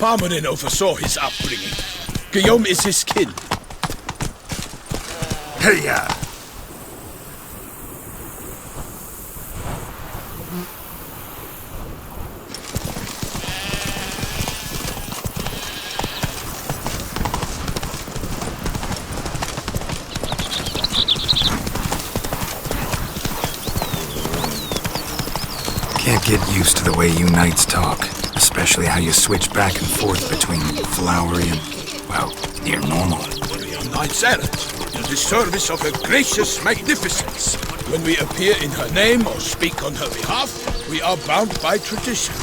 Parmerin oversaw his upbringing. Guillaume is his kin. Hey-ya! Can't get used to the way you knights talk, especially how you switch back and forth between flowery and, well, near normal. We are knights errant, in the service of her gracious magnificence. When we appear in her name or speak on her behalf, we are bound by tradition.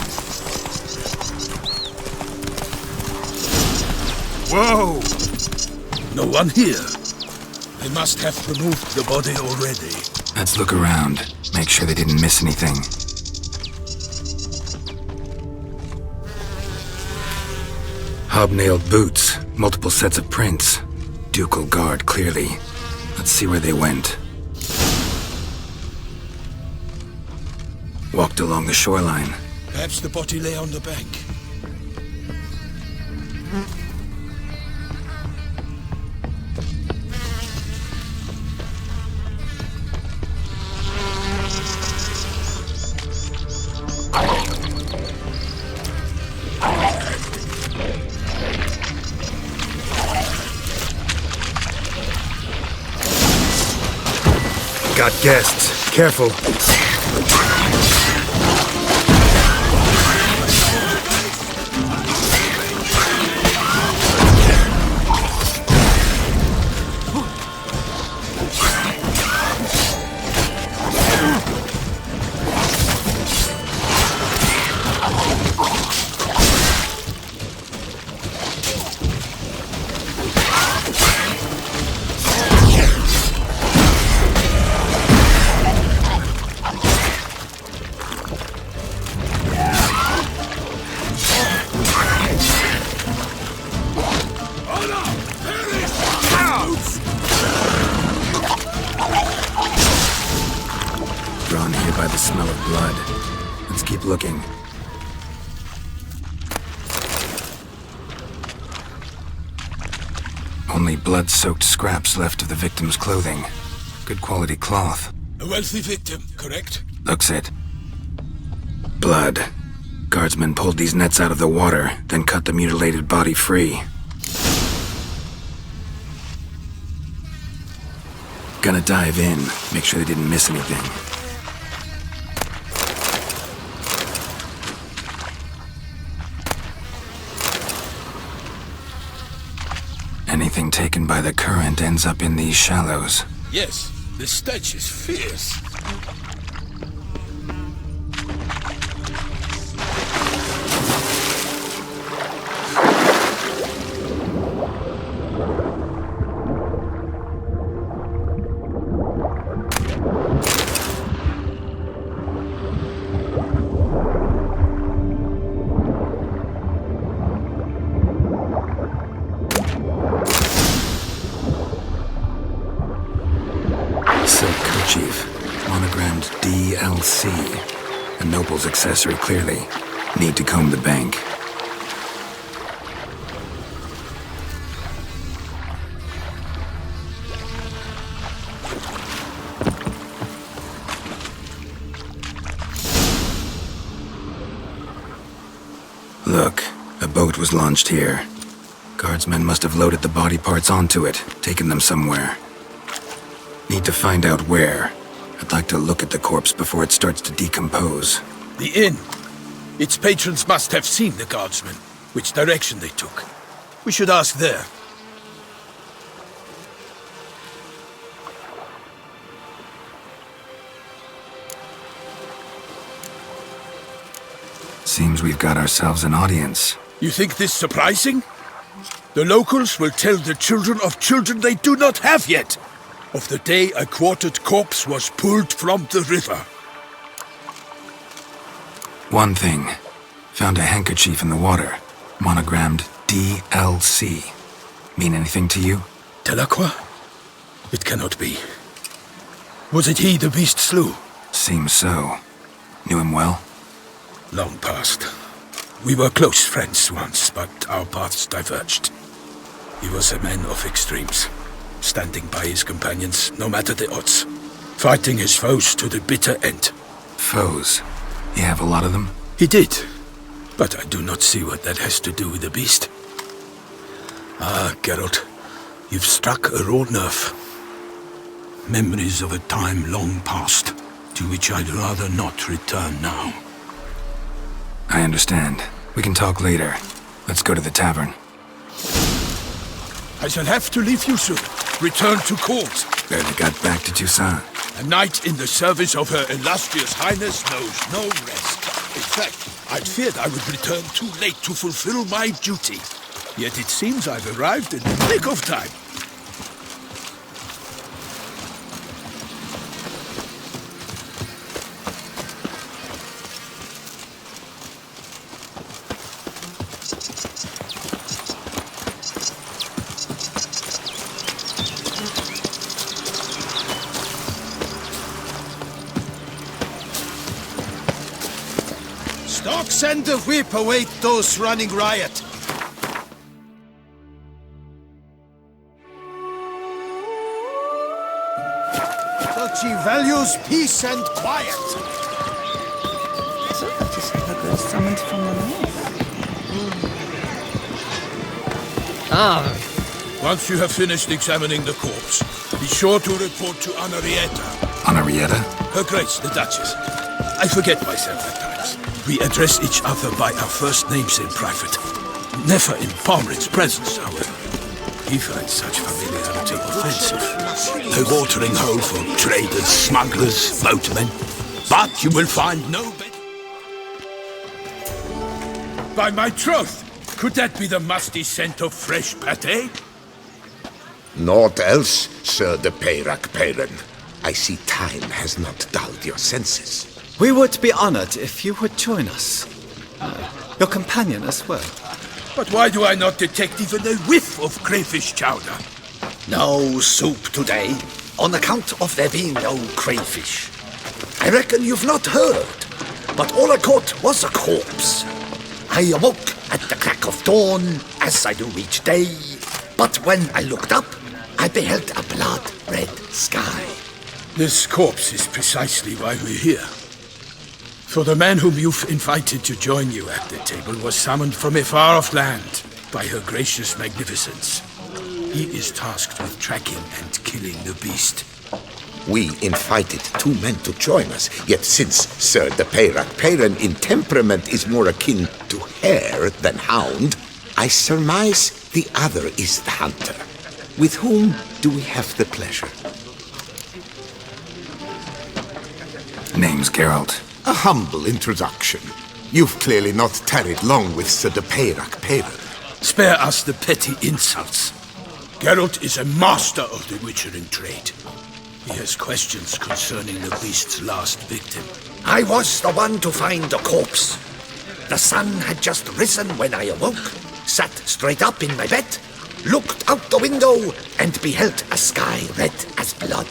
Whoa! No one here. They must have removed the body already. Let's look around, make sure they didn't miss anything. Hobnailed boots, multiple sets of prints. Ducal guard, clearly. Let's see where they went. Walked along the shoreline. Perhaps the body lay on the bank. Got guests. Careful. Drawn here by the smell of blood. Let's keep looking. Only blood-soaked scraps left of the victim's clothing. Good quality cloth. A wealthy victim, correct? Looks it. Blood. Guardsmen pulled these nets out of the water, then cut the mutilated body free. Gonna dive in, make sure they didn't miss anything. Anything taken by the current ends up in these shallows. Yes, the stench is fierce. Silk kerchief, monogrammed DLC. A noble's accessory, clearly. Need to comb the bank. Look, a boat was launched here. Guardsmen must have loaded the body parts onto it, taken them somewhere. Need to find out where. I'd like to look at the corpse before it starts to decompose. The inn. Its patrons must have seen the guardsmen, which direction they took. We should ask there. Seems we've got ourselves an audience. You think this surprising? The locals will tell the children of children they do not have yet, of the day a quartered corpse was pulled from the river. One thing. Found a handkerchief in the water. Monogrammed DLC. Mean anything to you? Delacroix? It cannot be. Was it he the beast slew? Seems so. Knew him well? Long past. We were close friends once, but our paths diverged. He was a man of extremes, standing by his companions no matter the odds, fighting his foes to the bitter end. Foes? You have a lot of them? He did, but I do not see what that has to do with the beast. Ah, Geralt, you've struck a raw nerve. Memories of a time long past, to which I'd rather not return now. I understand. We can talk later. Let's go to the tavern. I shall have to leave you soon. Return to court. Barely got back to Toussaint. A knight in the service of Her Illustrious Highness knows no rest. In fact, I'd feared I would return too late to fulfill my duty. Yet it seems I've arrived in the nick of time. Stock send the whip, await those running riot. That she values peace and quiet. So that is a girl summoned from the north. Once you have finished examining the corpse, be sure to report to Henrietta. Henrietta? Her Grace, the Duchess. I forget myself at times. We address each other by our first names in private. Never in Palmerit's presence, however. He finds such familiarity offensive. A watering hole for traders, smugglers, boatmen. But you will find no better. By my troth, could that be the musty scent of fresh pâté? Naught else, Sir de Peyrac-Peyran. I see time has not dulled your senses. We would be honored if you would join us. Your companion as well. But why do I not detect even a whiff of crayfish chowder? No soup today, on account of there being no crayfish. I reckon you've not heard, but all I caught was a corpse. I awoke at the crack of dawn, as I do each day, but when I looked up, I beheld a blood-red sky. This corpse is precisely why we're here. For the man whom you've invited to join you at the table was summoned from a far-off land by her gracious magnificence. He is tasked with tracking and killing the beast. We invited two men to join us, yet since Sir de Peyrac-Peyran in temperament is more akin to hare than hound, I surmise the other is the hunter. With whom do we have the pleasure? Name's Geralt. A humble introduction. You've clearly not tarried long with Sir de Peyrac-Peyran. Spare us the petty insults. Geralt is a master of the witchering trade. He has questions concerning the beast's last victim. I was the one to find the corpse. The sun had just risen when I awoke, sat straight up in my bed, looked out the window, and beheld a sky red as blood.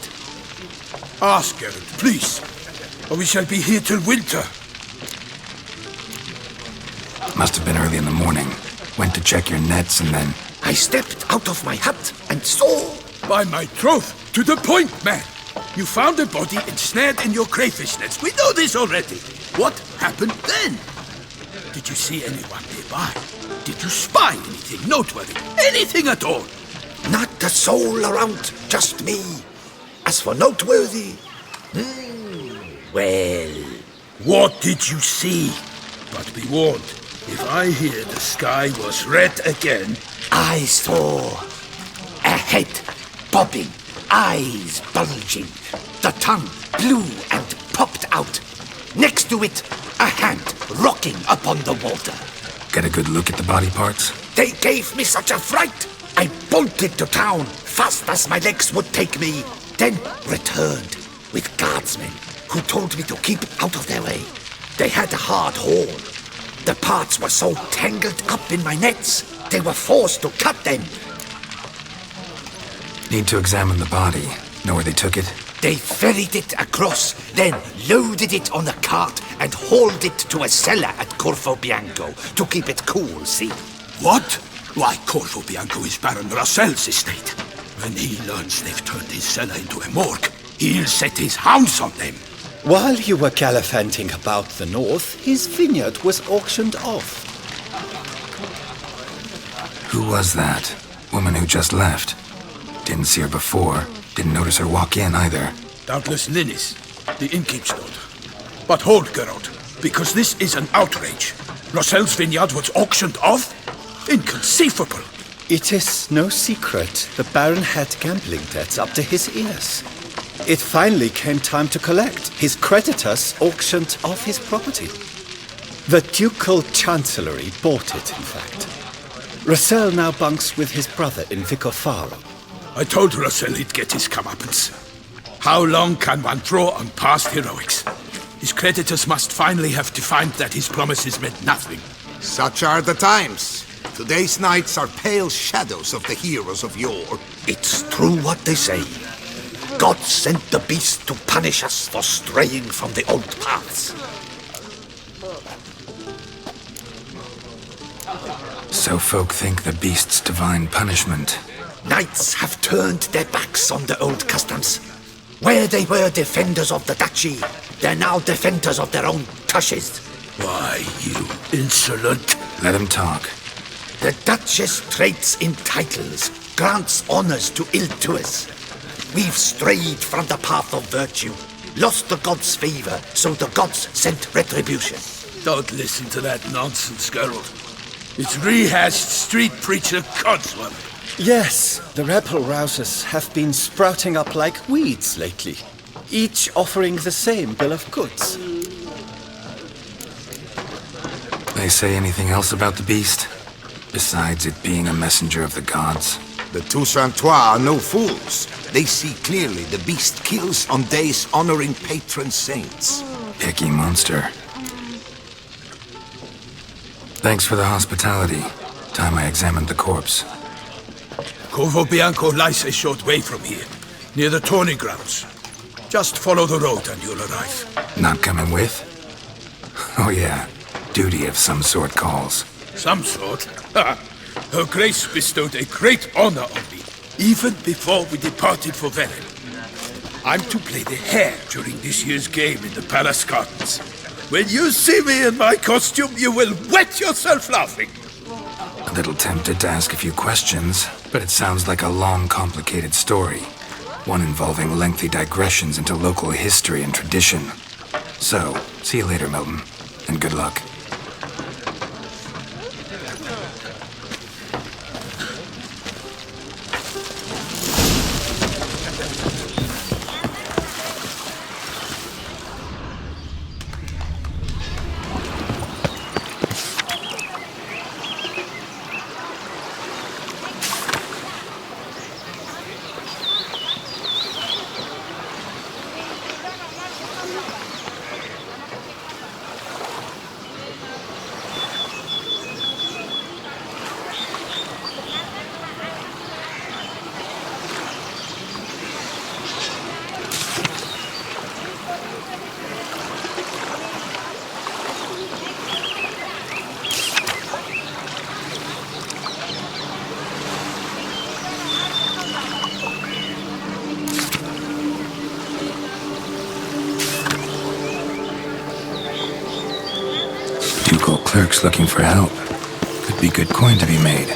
Ask Geralt, please, or we shall be here till winter. Must have been early in the morning. Went to check your nets and then... I stepped out of my hut and saw... By my troth, to the point, man. You found a body ensnared in your crayfish nets. We know this already. What happened then? Did you see anyone nearby? Did you spy anything noteworthy? Anything at all? Not a soul around, just me. As for noteworthy... well... What did you see? But be warned, if I hear the sky was red again... I saw a head bobbing, eyes bulging, the tongue blue and popped out. Next to it, a hand rocking upon the water. Get a good look at the body parts? They gave me such a fright. I bolted to town fast as my legs would take me, then returned with guardsmen who told me to keep out of their way. They had a hard haul. The parts were so tangled up in my nets, they were forced to cut them. Need to examine the body. Know where they took it? They ferried it across, then loaded it on a cart and hauled it to a cellar at Corvo Bianco to keep it cool, see? What? Why, Corvo Bianco is Baron Russell's estate. When he learns they've turned his cellar into a morgue, he'll set his hounds on them. While you were gallivanting about the north, his vineyard was auctioned off. Who was that? Woman who just left. Didn't see her before. Didn't notice her walk in either. Doubtless Linnis, the innkeep's daughter. But hold, Geralt, because this is an outrage. Russell's vineyard was auctioned off? Inconceivable! It is no secret the Baron had gambling debts up to his ears. It finally came time to collect. His creditors auctioned off his property. The Ducal Chancellery bought it, in fact. Russell now bunks with his brother in Vicofaro. I told Russell he'd get his comeuppance. How long can one draw on past heroics? His creditors must finally have defined that his promises meant nothing. Such are the times. Today's knights are pale shadows of the heroes of yore. It's true what they say. God sent the beast to punish us for straying from the old paths. So folk think the beast's divine punishment. Knights have turned their backs on the old customs. Where they were defenders of the duchy, they're now defenders of their own tushes. Why, you insolent... Let him talk. The Duchess trades in titles, grants honors to ill-doers. We've strayed from the path of virtue, lost the gods' favor, so the gods sent retribution. Don't listen to that nonsense, Geralt. It's rehashed street preacher codswallop. Yes, the rebel rousers have been sprouting up like weeds lately, each offering the same bill of goods. They say anything else about the beast? Besides it being a messenger of the gods? The Toussaint are no fools. They see clearly the beast kills on days honoring patron saints. Picky monster. Thanks for the hospitality. Time I examined the corpse. Corvo Bianco lies a short way from here, near the tourney grounds. Just follow the road and you'll arrive. Not coming with? Oh yeah, duty of some sort calls. Some sort? Her Grace bestowed a great honor on me, even before we departed for Velen. I'm to play the hare during this year's game in the palace gardens. When you see me in my costume, you will wet yourself laughing. A little tempted to ask a few questions, but it sounds like a long, complicated story. One involving lengthy digressions into local history and tradition. So, see you later, Milton, and good luck. Ducal clerks looking for help. Could be good coin to be made.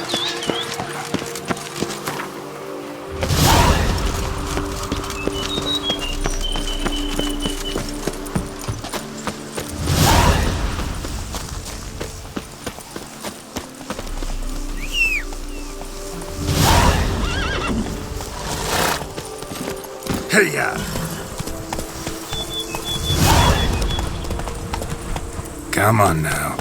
Hey-ya! Come on now.